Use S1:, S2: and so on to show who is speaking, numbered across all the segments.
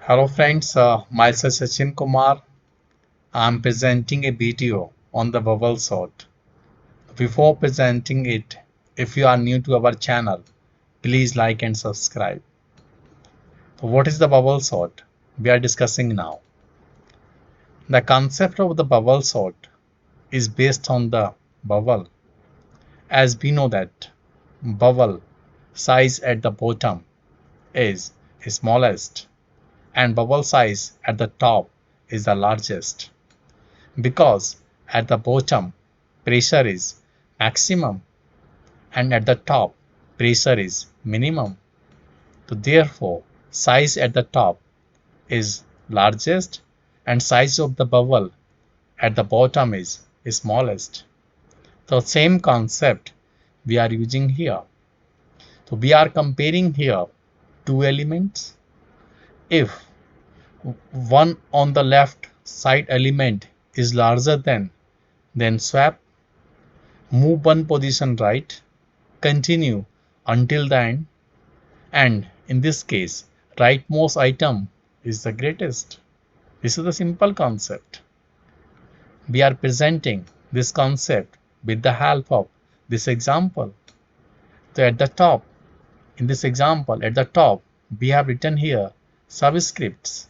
S1: Hello friends, myself Sachin Kumar. I am presenting a video on the bubble sort. Before presenting it, if you are new to our channel, please like and subscribe. So what is the bubble sort we are discussing now? The concept of the bubble sort is based on the bubble. As we know that bubble size at the bottom is smallest and bubble size at the top is the largest. Because at the bottom pressure is maximum and at the top pressure is minimum. So therefore size at the top is largest and size of the bubble at the bottom is smallest. So same concept we are using here. So we are comparing here two elements. If one on the left side element is larger than, then swap, move one position right, continue until the end, and in this case rightmost item is the greatest. This is the simple concept. We are presenting this concept with the help of this example. So at the top, in this example, at the top we have written here subscripts.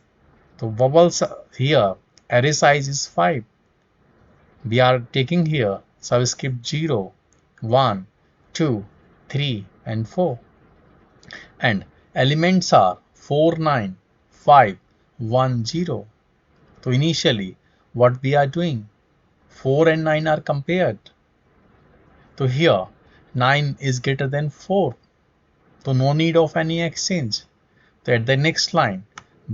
S1: So vowels here, array size is 5. We are taking here subscript 0, 1, 2, 3 and 4. And elements are 4, 9, 5, 1, 0. So initially what we are doing, 4 and 9 are compared. So here 9 is greater than 4. So no need of any exchange. So at the next line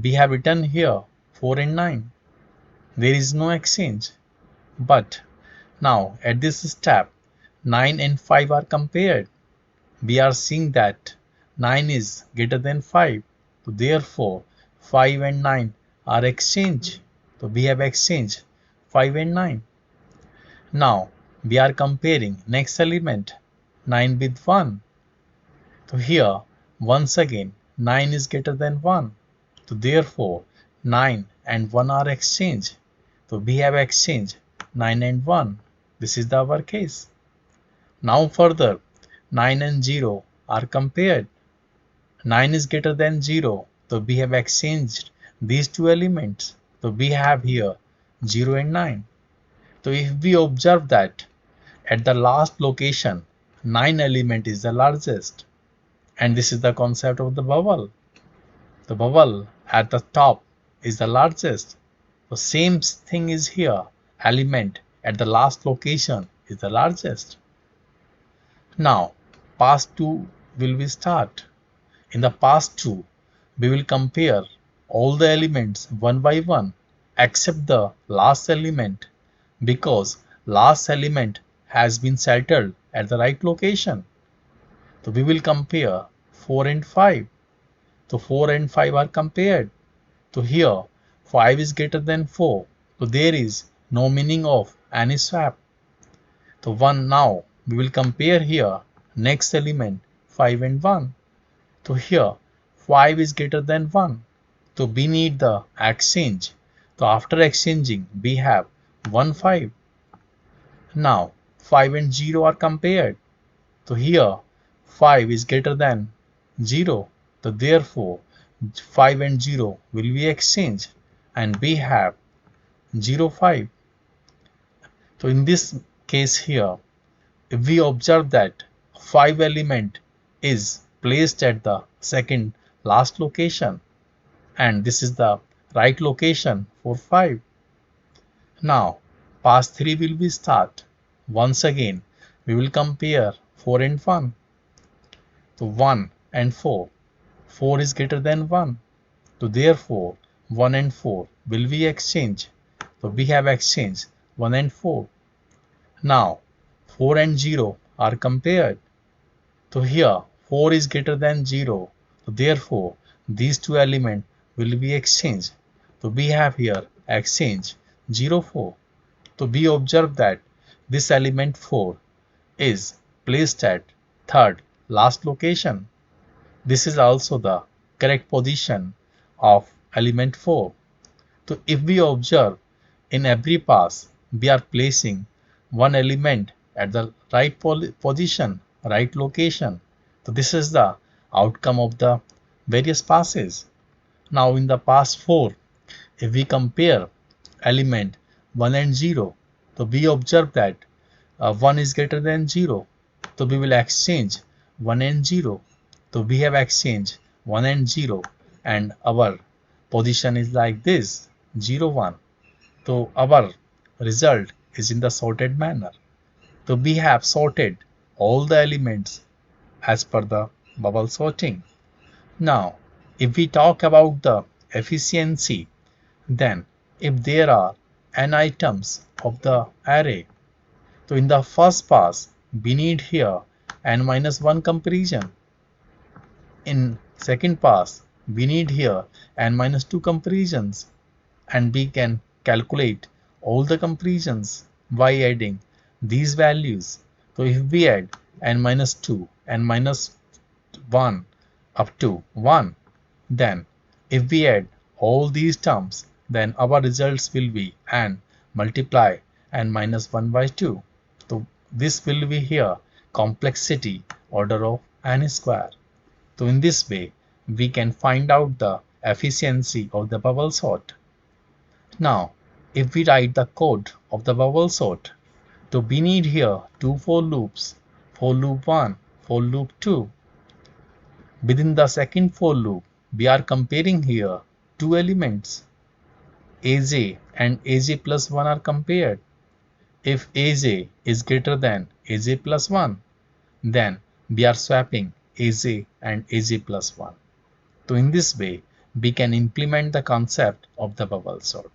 S1: we have written here 4 and 9. There is no exchange. But now at this step 9 and 5 are compared. We are seeing that 9 is greater than 5. So therefore 5 and 9 are exchanged. So we have exchanged 5 and 9. Now we are comparing next element 9 with 1. So here once again 9 is greater than 1. So therefore 9 and 1 are exchanged. So we have exchanged 9 and 1. This is our case. Now further 9 and 0 are compared. 9 is greater than 0. So we have exchanged these two elements. So we have here 0 and 9. So if we observe that at the last location 9 element is the largest, and this is the concept of the bubble. The bubble at the top is the largest. The same thing is here. Element at the last location is the largest. Now pass 2 will we start. In the pass 2 we will compare all the elements one by one except the last element, because last element has been settled at the right location. So we will compare 4 and 5. So 4 and 5 are compared. So here 5 is greater than 4. So there is no meaning of any swap. So 1, now we will compare here next element 5 and 1. So here 5 is greater than 1. So we need the exchange. So after exchanging we have 1, 5. Now 5 and 0 are compared. So here 5 is greater than 0. So therefore 5 and 0 will be exchanged and we have 0, 5. So in this case here, if we observe that 5 element is placed at the second last location, and this is the right location for 5. Now pass 3 will be start. Once again we will compare 4 and 1. So 1 and 4. 4 is greater than 1. So therefore 1 and 4 will be exchanged. So we have exchanged 1 and 4. Now 4 and 0 are compared. So here 4 is greater than 0. So therefore these two elements will be exchanged. So we have here exchange 0, 4. So we observe that this element 4 is placed at third last location. This is also the correct position of element 4. So if we observe in every pass, we are placing one element at the right position, right location. So this is the outcome of the various passes. Now in the pass 4, if we compare element 1 and 0, so we observe that 1 is greater than 0. So we will exchange 1 and 0. So we have exchanged 1 and 0 and our position is like this 0 1. So our result is in the sorted manner. So we have sorted all the elements as per the bubble sorting. Now if we talk about the efficiency, then if there are n items of the array, so in the first pass we need here n minus 1 comparison. In second pass we need here n minus 2 comparisons, and we can calculate all the comparisons by adding these values. So if we add n minus 2 n minus 1 up to 1, then if we add all these terms, then our results will be n multiply n minus 1 by 2. So this will be here complexity order of n square. So in this way we can find out the efficiency of the bubble sort. Now if we write the code of the bubble sort, so we need here two for loops, for loop 1, for loop 2. Within the second for loop, we are comparing here two elements, aj and aj plus 1 are compared. If aj is greater than aj plus 1, then we are swapping aj and aj plus 1. So in this way, we can implement the concept of the bubble sort.